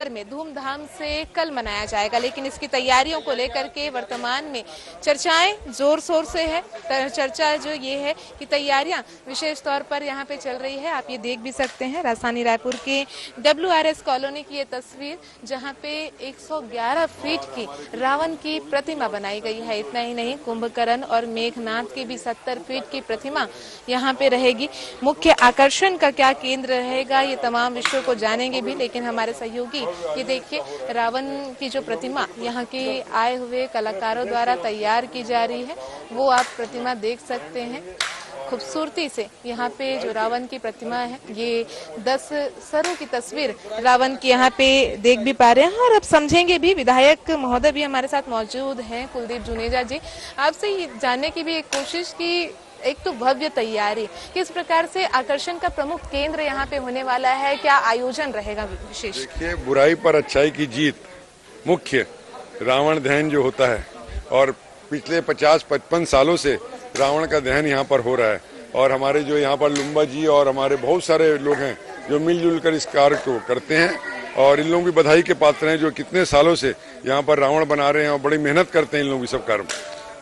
शहर में धूमधाम से कल मनाया जाएगा, लेकिन इसकी तैयारियों को लेकर के वर्तमान में चर्चाएं जोर शोर से है। चर्चा जो ये है कि तैयारियां विशेष तौर पर यहाँ पे चल रही है। आप ये देख भी सकते हैं राजधानी रायपुर के WRS कॉलोनी की ये तस्वीर, जहाँ पे 111 फीट की रावण की प्रतिमा बनाई गई है। इतना ही नहीं, कुंभकर्ण और मेघनाथ की भी 70 फीट की प्रतिमा यहाँ पे रहेगी। मुख्य आकर्षण का क्या केंद्र रहेगा, ये तमाम विषयों को जानेंगे भी, लेकिन हमारे सहयोगी ये देखिए रावण की जो प्रतिमा यहाँ के आए हुए कलाकारों द्वारा तैयार की जा रही है, वो आप प्रतिमा देख सकते हैं। खूबसूरती से यहाँ पे जो रावण की प्रतिमा है, ये 10 सरों की तस्वीर रावण की यहाँ पे देख भी पा रहे हैं। और अब समझेंगे भी, विधायक महोदय भी हमारे साथ मौजूद हैं, कुलदीप जुनेजा जी। आपसे ये जानने की भी एक कोशिश की, एक तो भव्य तैयारी, किस प्रकार से आकर्षण का प्रमुख केंद्र यहाँ पे होने वाला है, क्या आयोजन रहेगा विशेष? देखिए, बुराई पर अच्छाई की जीत मुख्य रावण दहन जो होता है, और पिछले 50-55 सालों से रावण का दहन यहाँ पर हो रहा है। और हमारे जो यहाँ पर लुम्बा जी और हमारे बहुत सारे लोग हैं जो मिलजुल कर इस कार्य को करते हैं, और इन लोगों की बधाई के पात्र हैं जो कितने सालों से यहाँ पर रावण बना रहे हैं और बड़ी मेहनत करते हैं इन लोगों की सब कार्य में।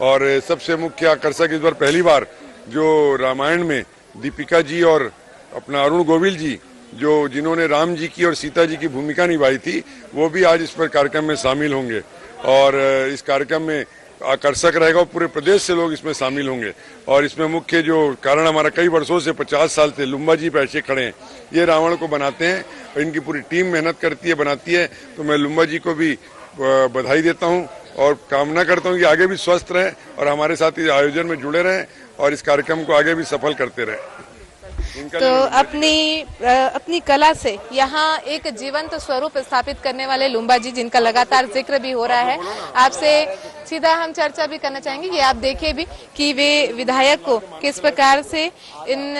और सबसे मुख्य आकर्षक इस बार पहली बार जो रामायण में दीपिका जी और अपना अरुण गोविल जी, जो जिन्होंने राम जी की और सीता जी की भूमिका निभाई थी, वो भी आज इस पर कार्यक्रम में शामिल होंगे। और इस कार्यक्रम में आकर्षक रहेगा और पूरे प्रदेश से लोग इसमें शामिल होंगे। और इसमें मुख्य जो कारण हमारा कई वर्षों से 50 साल से लुम्बा जी पैसे खड़े हैं, ये रावण को बनाते हैं और इनकी पूरी टीम मेहनत करती है, बनाती है। तो मैं लुम्बा जी को भी बधाई देता हूँ और कामना करता हूँ कि आगे भी स्वस्थ रहें और हमारे साथ इस आयोजन में जुड़े रहें और इस कार्यक्रम को आगे भी सफल करते रहें। तो अपनी कला से यहाँ एक जीवंत स्वरूप स्थापित करने वाले लुम्बा जी, जिनका लगातार जिक्र भी हो रहा है, आपसे सीधा हम चर्चा भी करना चाहेंगे कि आप देखें भी कि वे विधायक को किस प्रकार से इन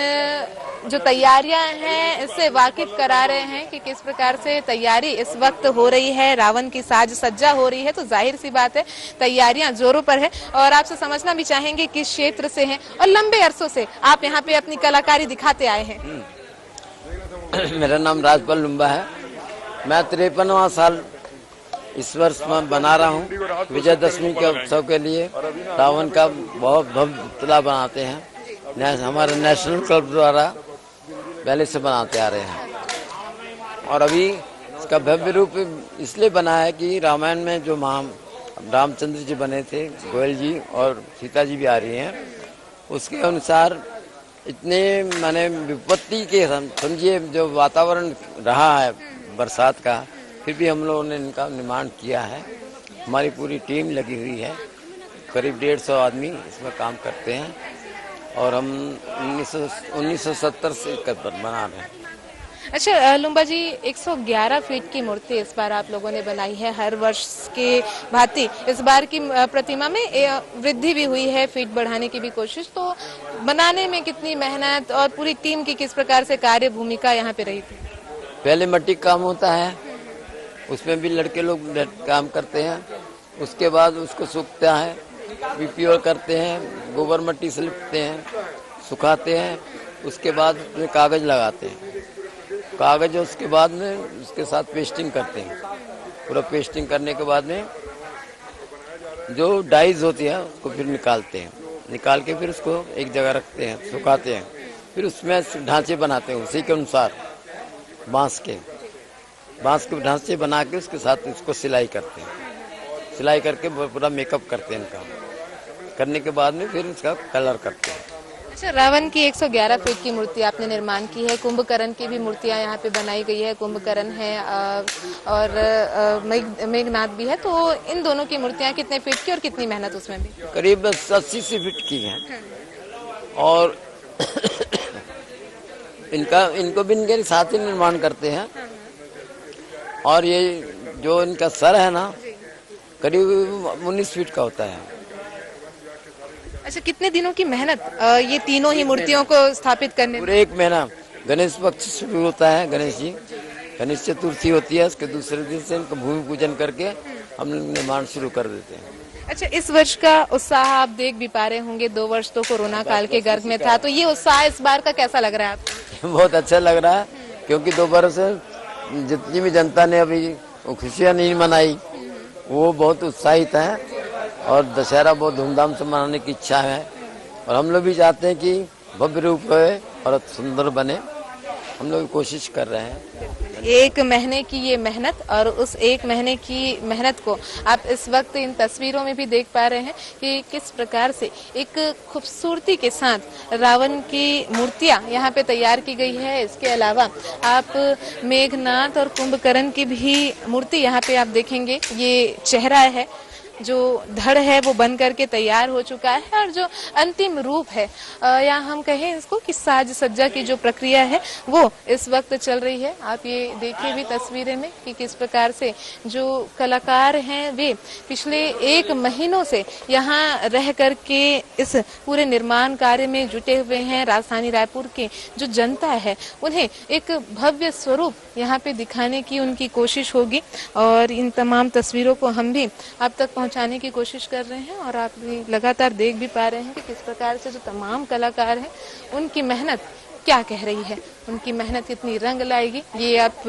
जो तैयारियां हैं इससे वाकिफ करा रहे हैं कि किस प्रकार से तैयारी इस वक्त हो रही है। रावण की साज सज्जा हो रही है, तो जाहिर सी बात है तैयारियां जोरों पर है। और आपसे समझना भी चाहेंगे किस क्षेत्र से हैं और लंबे अरसों से आप यहाँ पे अपनी कलाकारी दिखाते आए हैं। मेरा नाम राजपाल लुम्बा है। मैं 53वां साल इस वर्ष में बना रहा हूँ। विजयदशमी के उत्सव के लिए रावण का बहुत भव्य पुतला बनाते हैं। हमारे नेशनल क्लब द्वारा पहले से बनाते आ रहे हैं। और अभी इसका भव्य रूप इसलिए बना है कि रामायण में जो रामचंद्र जी बने थे, गोयल जी और सीता जी भी आ रही हैं, उसके अनुसार इतने माने विपत्ति के समझिए जो वातावरण रहा है बरसात का, फिर भी हम लोगों ने इनका निर्माण किया है। हमारी पूरी टीम लगी हुई है, करीब 150 आदमी इसमें काम करते हैं और हम 1970 से बना रहे हैं। अच्छा लुम्बा जी, 111 फीट की मूर्ति इस बार आप लोगों ने बनाई है। हर वर्ष के भांति इस बार की प्रतिमा में वृद्धि भी हुई है, फीट बढ़ाने की भी कोशिश। तो बनाने में कितनी मेहनत और पूरी टीम की किस प्रकार से कार्य भूमिका यहाँ पे रही थी? पहले मट्टी काम होता है, उसमें भी लड़के लोग काम करते हैं। उसके बाद उसको सूखता है, बीपीओ करते हैं, गोबर मट्टी से लिपते हैं, सुखाते हैं। उसके बाद उसमें कागज लगाते हैं, कागज उसके बाद में उसके साथ पेस्टिंग करते हैं। पूरा पेस्टिंग करने के बाद में जो डाइज होती है उसको फिर निकालते हैं, निकाल के फिर उसको एक जगह रखते हैं, सुखाते हैं। फिर उसमें ढांचे बनाते हैं उसी के अनुसार, बांस के ढांचे बना के उसके साथ इसको सिलाई करते हैं। सिलाई करके पूरा मेकअप करते हैं इनका, करने के बाद में फिर उसका कलर करते हैं। अच्छा, रावण की 111 फीट की मूर्ति आपने निर्माण की है। कुंभकर्ण की भी मूर्तियां यहाँ पे बनाई गई है, कुंभकर्ण है और मेघनाथ भी है। तो इन दोनों की मूर्तियां कितने फीट की और कितनी मेहनत उसमें भी? करीब 80 फीट की है। और इनको भी इनके साथ ही निर्माण करते हैं। और ये जो इनका सर है ना, करीब 19 फीट का होता है। अच्छा, कितने दिनों की मेहनत ये तीनों ही मूर्तियों को स्थापित करने में? पूरे 1 महीना। गणेश पक्ष शुरू होता है, गणेश चतुर्थी होती है, उसके दूसरे दिन से इनका भूमि पूजन करके हम निर्माण शुरू कर देते हैं। अच्छा, इस वर्ष का उत्साह आप देख भी पा रहे होंगे। 2 वर्ष तो कोरोना काल के गर्भ में था, तो ये उत्साह इस बार का कैसा लग रहा है आपको? बहुत अच्छा लग रहा है, क्योंकि 2 वर्ष जितनी भी जनता ने अभी खुशियाँ नहीं मनाई, वो बहुत उत्साहित हैं और दशहरा बहुत धूमधाम से मनाने की इच्छा है। और हम लोग भी चाहते हैं कि भव्य रूप होए और सुंदर बने, हम लोग कोशिश कर रहे हैं। एक महीने की ये मेहनत और उस एक महीने की मेहनत को आप इस वक्त इन तस्वीरों में भी देख पा रहे हैं कि किस प्रकार से एक खूबसूरती के साथ रावण की मूर्तियां यहाँ पे तैयार की गई है। इसके अलावा आप मेघनाथ और कुंभकर्ण की भी मूर्ति यहाँ पे आप देखेंगे। ये चेहरा है, जो धड़ है वो बन करके तैयार हो चुका है और जो अंतिम रूप है या हम कहें इसको कि साज सज्जा की जो प्रक्रिया है वो इस वक्त चल रही है। आप ये देखिए भी तस्वीरें में कि किस प्रकार से जो कलाकार हैं वे पिछले 1 महीनों से यहाँ रह करके इस पूरे निर्माण कार्य में जुटे हुए हैं। राजधानी रायपुर की जो जनता है उन्हें एक भव्य स्वरूप यहाँ पे दिखाने की उनकी कोशिश होगी और इन तमाम तस्वीरों को हम भी अब तक पहुंचाने की कोशिश कर रहे हैं और आप भी लगातार देख भी पा रहे हैं कि किस प्रकार से जो तमाम कलाकार हैं उनकी मेहनत क्या कह रही है, उनकी मेहनत कितनी रंग लाएगी। ये आप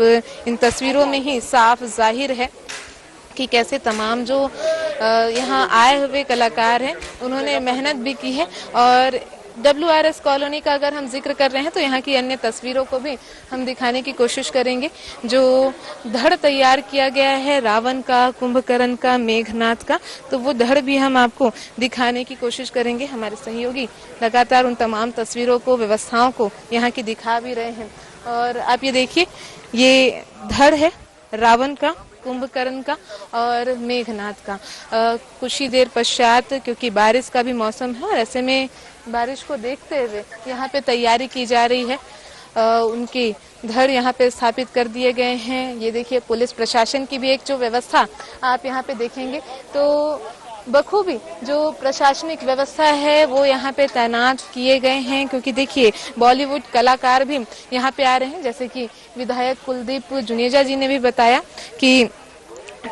इन तस्वीरों में ही साफ जाहिर है कि कैसे तमाम जो यहाँ आए हुए कलाकार हैं उन्होंने मेहनत भी की है। और WRS कॉलोनी का अगर हम जिक्र कर रहे हैं तो यहाँ की अन्य तस्वीरों को भी हम दिखाने की कोशिश करेंगे। जो धड़ तैयार किया गया है रावण का, कुंभकर्ण का, मेघनाथ का, तो वो धड़ भी हम आपको दिखाने की कोशिश करेंगे। हमारे सहयोगी लगातार उन तमाम तस्वीरों को, व्यवस्थाओं को यहाँ की दिखा भी रहे हैं। और आप ये देखिए, ये धड़ है रावण का, कुंभकर्ण का और मेघनाथ का। कुछ ही देर पश्चात, क्योंकि बारिश का भी मौसम है और ऐसे में बारिश को देखते हुए यहाँ पे तैयारी की जा रही है। उनकी धड़ यहाँ पे स्थापित कर दिए गए हैं। ये देखिए, पुलिस प्रशासन की भी एक जो व्यवस्था आप यहाँ पे देखेंगे तो बखूबी जो प्रशासनिक व्यवस्था है वो यहाँ पे तैनात किए गए हैं। क्योंकि देखिए, बॉलीवुड कलाकार भी यहाँ पे आ रहे हैं। जैसे कि विधायक कुलदीप जुनेजा जी ने भी बताया कि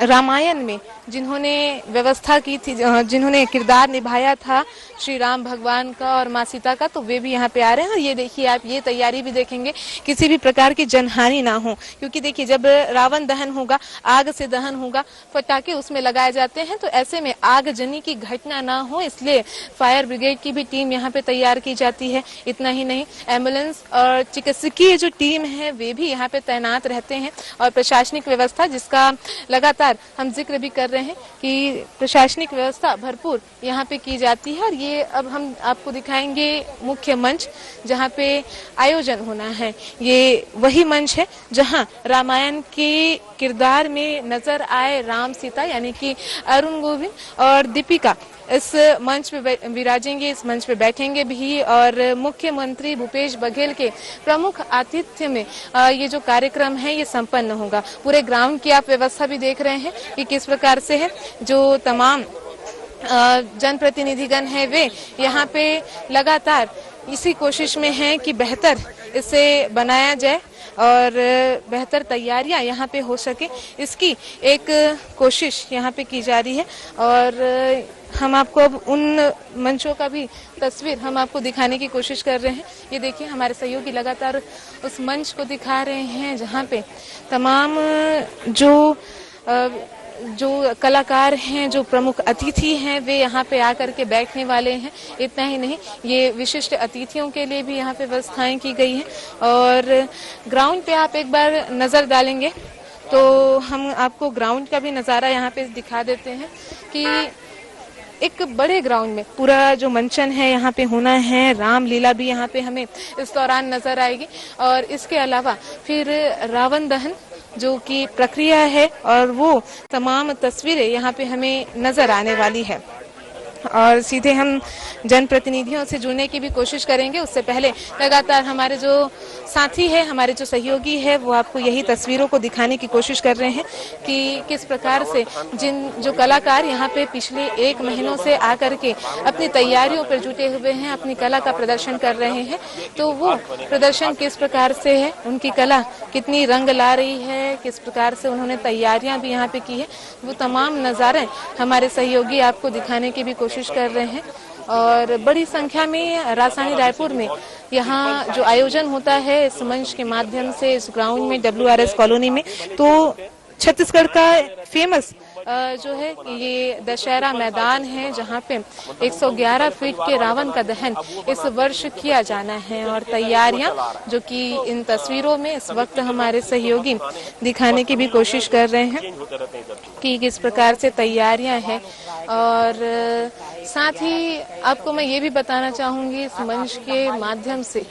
रामायण में जिन्होंने व्यवस्था की थी, जिन्होंने किरदार निभाया था श्री राम भगवान का और माँ सीता का, तो वे भी यहाँ पे आ रहे हैं। और ये देखिए, आप ये तैयारी भी देखेंगे, किसी भी प्रकार की जनहानि ना हो। क्योंकि देखिए, जब रावण दहन होगा, आग से दहन होगा, पटाखे उसमें लगाए जाते हैं, तो ऐसे में आगजनी की घटना ना हो, इसलिए फायर ब्रिगेड की भी टीम यहाँ पे तैयार की जाती है। इतना ही नहीं, एम्बुलेंस और चिकित्सकीय जो टीम है वे भी यहाँ पे तैनात रहते हैं। और प्रशासनिक व्यवस्था, जिसका लगातार हम जिक्र भी कर रहे हैं कि प्रशासनिक व्यवस्था भरपूर यहाँ पे की जाती है। और ये अब हम आपको दिखाएंगे मुख्य मंच जहाँ पे आयोजन होना है। ये वही मंच है जहाँ रामायण के किरदार में नजर आए राम सीता, यानी कि अरुण गोविंद और दीपिका इस मंच पे विराजेंगे, इस मंच पे बैठेंगे भी। और मुख्यमंत्री भूपेश बघेल के प्रमुख आतिथ्य में ये जो कार्यक्रम है ये संपन्न होगा। पूरे ग्राउंड की आप व्यवस्था भी देख रहे हैं कि किस प्रकार से है। जो तमाम जनप्रतिनिधिगण है वे यहाँ पे लगातार इसी कोशिश में हैं कि बेहतर इसे बनाया जाए और बेहतर तैयारियां यहाँ पे हो सके, इसकी एक कोशिश यहाँ पे की जा रही है। और हम आपको अब उन मंचों का भी तस्वीर हम आपको दिखाने की कोशिश कर रहे हैं। ये देखिए, हमारे सहयोगी लगातार उस मंच को दिखा रहे हैं जहाँ पे तमाम जो कलाकार हैं, जो प्रमुख अतिथि हैं, वे यहाँ पे आकर के बैठने वाले हैं। इतना ही नहीं, ये विशिष्ट अतिथियों के लिए भी यहाँ पे व्यवस्थाएं की गई हैं। और ग्राउंड पे आप एक बार नजर डालेंगे तो हम आपको ग्राउंड का भी नज़ारा यहाँ पे दिखा देते हैं कि एक बड़े ग्राउंड में पूरा जो मंचन है यहाँ पे होना है। रामलीला भी यहाँ पे हमें इस दौरान नजर आएगी। और इसके अलावा फिर रावण दहन जो कि प्रक्रिया है और वो तमाम तस्वीरें यहाँ पे हमें नजर आने वाली है। और सीधे हम जनप्रतिनिधियों से जुड़ने की भी कोशिश करेंगे। उससे पहले लगातार हमारे जो साथी है, हमारे जो सहयोगी है, वो आपको यही तस्वीरों को दिखाने की कोशिश कर रहे हैं कि किस प्रकार से जो कलाकार यहाँ पे पिछले 1 महीनों से आकर के अपनी तैयारियों पर जुटे हुए हैं, अपनी कला का प्रदर्शन कर रहे हैं, तो वो प्रदर्शन किस प्रकार से है, उनकी कला कितनी रंग ला रही है, किस प्रकार से उन्होंने तैयारियां भी यहाँ पे की है, वो तमाम नज़ारे हमारे सहयोगी आपको दिखाने की भी कोशिश कर रहे हैं। और बड़ी संख्या में राजधानी रायपुर में यहाँ जो आयोजन होता है इस मंच के माध्यम से, इस ग्राउंड में WRS कॉलोनी में, तो छत्तीसगढ़ का फेमस जो है ये दशहरा मैदान है, जहां पे 111 फीट के रावण का दहन इस वर्ष किया जाना है। और तैयारियां जो कि इन तस्वीरों में इस वक्त हमारे सहयोगी दिखाने की भी कोशिश कर रहे हैं कि किस प्रकार से तैयारियां हैं। और साथ ही आपको मैं ये भी बताना चाहूंगी इस मंच के माध्यम से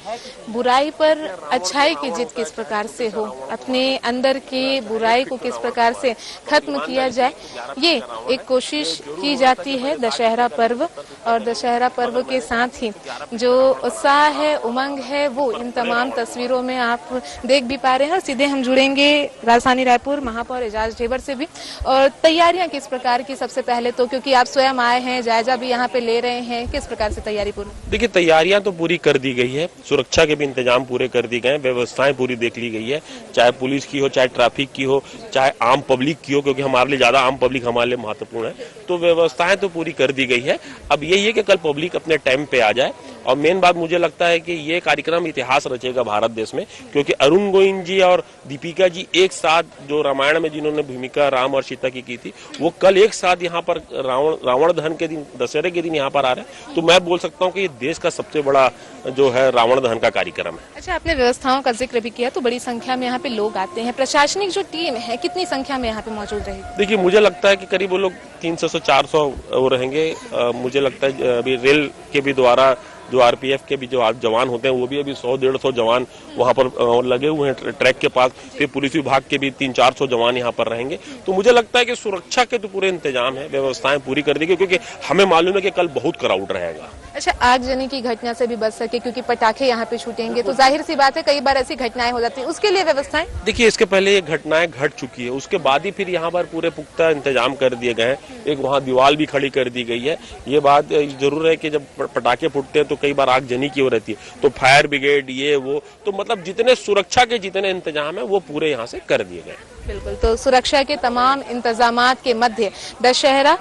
बुराई पर अच्छाई की जीत किस प्रकार से हो, अपने अंदर की बुराई को किस प्रकार से खत्म किया जाए, ये एक कोशिश की जाती है दशहरा पर्व। और दशहरा पर्व के साथ ही जो उत्साह है, उमंग है, वो इन तमाम तस्वीरों में आप देख भी पा रहे हैं। और सीधे हम जुड़ेंगे राजधानी रायपुर महापौर एजाज ढेबर से भी। और तैयारियां किस प्रकार की, सबसे पहले तो क्योंकि आप स्वयं आए हैं, जायजा भी यहाँ पे ले रहे हैं, किस प्रकार से तैयारी पूरी? देखिए, तैयारियां तो पूरी कर दी गई है, सुरक्षा के भी इंतजाम पूरे कर दिए गए हैं, व्यवस्थाएं पूरी देख ली गई है, चाहे पुलिस की हो, चाहे ट्रैफिक की हो, चाहे आम पब्लिक की हो, क्योंकि हमारे लिए ज्यादा आम पब्लिक हमारे लिए महत्वपूर्ण है। तो व्यवस्थाएं तो पूरी कर दी गई है। अब यही है कि कल पब्लिक अपने टाइम पे आ जाए। और मेन बात मुझे लगता है कि ये कार्यक्रम इतिहास रचेगा भारत देश में, क्योंकि अरुण गोविंद जी और दीपिका जी एक साथ, जो रामायण में जिन्होंने भूमिका राम और सीता की थी, वो कल एक साथ यहाँ पर रावण दहन के दिन, दशहरे के दिन यहाँ पर आ रहे हैं। तो मैं बोल सकता हूँ कि ये देश का सबसे बड़ा जो है रावण दहन का कार्यक्रम है। अच्छा, आपने व्यवस्थाओं का जिक्र भी किया, तो बड़ी संख्या में यहाँ पे लोग आते हैं। प्रशासनिक जो टीम है कितनी संख्या में यहाँ पे मौजूद रहेगी? देखिए, मुझे लगता है कि करीब वो लोग 300 से 400 वो रहेंगे। मुझे लगता है अभी रेल के भी द्वारा जो आरपीएफ के भी जो जवान होते हैं वो भी अभी 100-150 जवान वहां पर लगे हुए हैं ट्रैक के पास। फिर पुलिस विभाग के भी 300-400 जवान यहाँ पर रहेंगे। तो मुझे लगता है कि सुरक्षा के तो पूरे इंतजाम है, व्यवस्थाएं पूरी कर दी गई, क्योंकि हमें मालूम है कि कल बहुत क्राउड रहेगा। अच्छा, आगजनी की घटना से भी बच सके, क्योंकि पटाखे यहाँ पे छूटेंगे, तो जाहिर सी बात है कई बार ऐसी घटनाएं हो जाती है, उसके लिए व्यवस्थाएं? देखिए, इसके पहले ये घटनाएं घट चुकी है, उसके बाद ही फिर यहाँ पर पूरे पुख्ता इंतजाम कर दिए गए हैं। एक वहाँ दीवार भी खड़ी कर दी गई है। ये बात जरूर है कि जब पटाखे फूटते हैं तो कई बार आगजनी की हो रहती है, तो फायर ब्रिगेड ये वो, तो मतलब जितने सुरक्षा के जितने इंतजाम है वो पूरे यहाँ से कर दिए गए। बिल्कुल, तो सुरक्षा के तमाम इंतजामात के मध्य दशहरा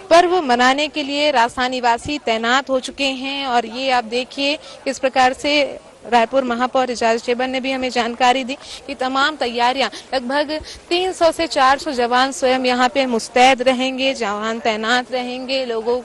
पर्व मनाने के लिए राजधानी वासी तैनात हो चुके हैं। और ये आप देखिए किस प्रकार से रायपुर महापौर एजाज ढेबर ने भी हमें जानकारी दी कि तमाम तैयारियां, लगभग 300 से 400 जवान स्वयं यहाँ पे मुस्तैद रहेंगे, जवान तैनात रहेंगे, लोगों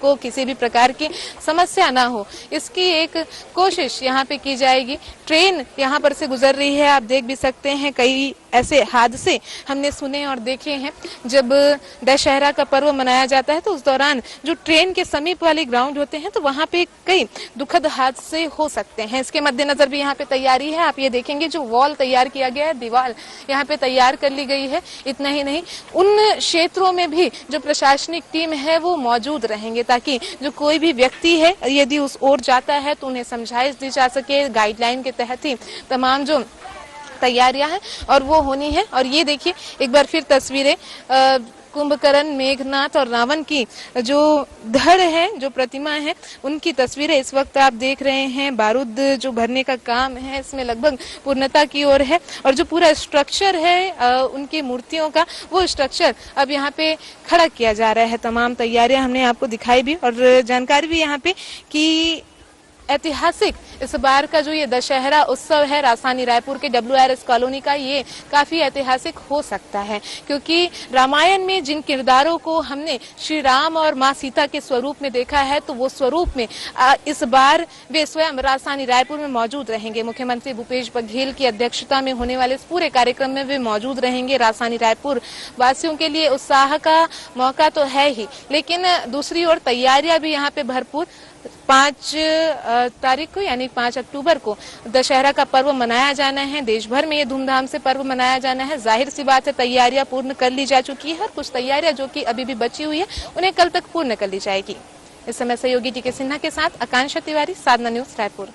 को किसी भी प्रकार की समस्या ना हो, इसकी एक कोशिश यहाँ पे की जाएगी। ट्रेन यहाँ पर से गुजर रही है, आप देख भी सकते हैं। कई ऐसे हादसे हमने सुने और देखे हैं। जब दशहरा का पर्व मनाया जाता है तो उस दौरान जो ट्रेन के समीप वाले ग्राउंड होते हैं तो वहाँ पे कई दुखद हादसे हो सकते हैं। इसके मद्देनजर भी यहाँ पे तैयारी है। आप ये देखेंगे जो वॉल तैयार किया गया है, दीवार यहाँ पे तैयार कर ली गई है। इतना ही नहीं, उन क्षेत्रों में भी जो प्रशासनिक टीम है वो मौजूद रहेंगे, ताकि जो कोई भी व्यक्ति है यदि उस ओर जाता है तो उन्हें समझाइश दी जा सके। गाइडलाइन के तहत ही तमाम जो तैयारियां हैं और वो होनी है। और ये देखिए एक बार फिर तस्वीरें कुंभकर्ण, मेघनाथ और रावण की जो धड़ है, जो प्रतिमा है, उनकी तस्वीरें इस वक्त आप देख रहे हैं। बारूद जो भरने का काम है इसमें लगभग पूर्णता की ओर है। और जो पूरा स्ट्रक्चर है उनकी मूर्तियों का, वो स्ट्रक्चर अब यहाँ पे खड़ा किया जा रहा है। तमाम तैयारियां हमने आपको दिखाई भी और जानकारी भी यहाँ पे कि ऐतिहासिक इस बार का जो ये दशहरा उत्सव है राजधानी रायपुर के WRS कॉलोनी का, ये काफी ऐतिहासिक हो सकता है, क्योंकि रामायण में जिन किरदारों को हमने श्री राम और माँ सीता के स्वरूप में देखा है, तो वो स्वरूप में इस बार वे स्वयं राजधानी रायपुर में मौजूद रहेंगे। मुख्यमंत्री भूपेश बघेल की अध्यक्षता में होने वाले इस पूरे कार्यक्रम में वे मौजूद रहेंगे। राजधानी रायपुर वासियों के लिए उत्साह का मौका तो है ही, लेकिन दूसरी ओर तैयारियां भी यहाँ पे भरपूर। 5 तारीख को यानी 5 अक्टूबर को दशहरा का पर्व मनाया जाना है। देश भर में ये धूमधाम से पर्व मनाया जाना है। जाहिर सी बात है तैयारियां पूर्ण कर ली जा चुकी है। कुछ तैयारियां जो कि अभी भी बची हुई है उन्हें कल तक पूर्ण कर ली जाएगी। इस समय सहयोगी टीके सिन्हा के साथ आकांक्षा तिवारी, साधना न्यूज, रायपुर।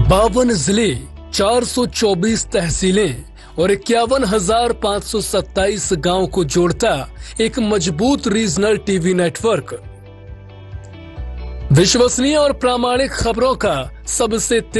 बावन जिले, 424 तहसीलें और 51,527 गांव को जोड़ता एक मजबूत रीजनल टीवी नेटवर्क। विश्वसनीय और प्रामाणिक खबरों का सबसे तेज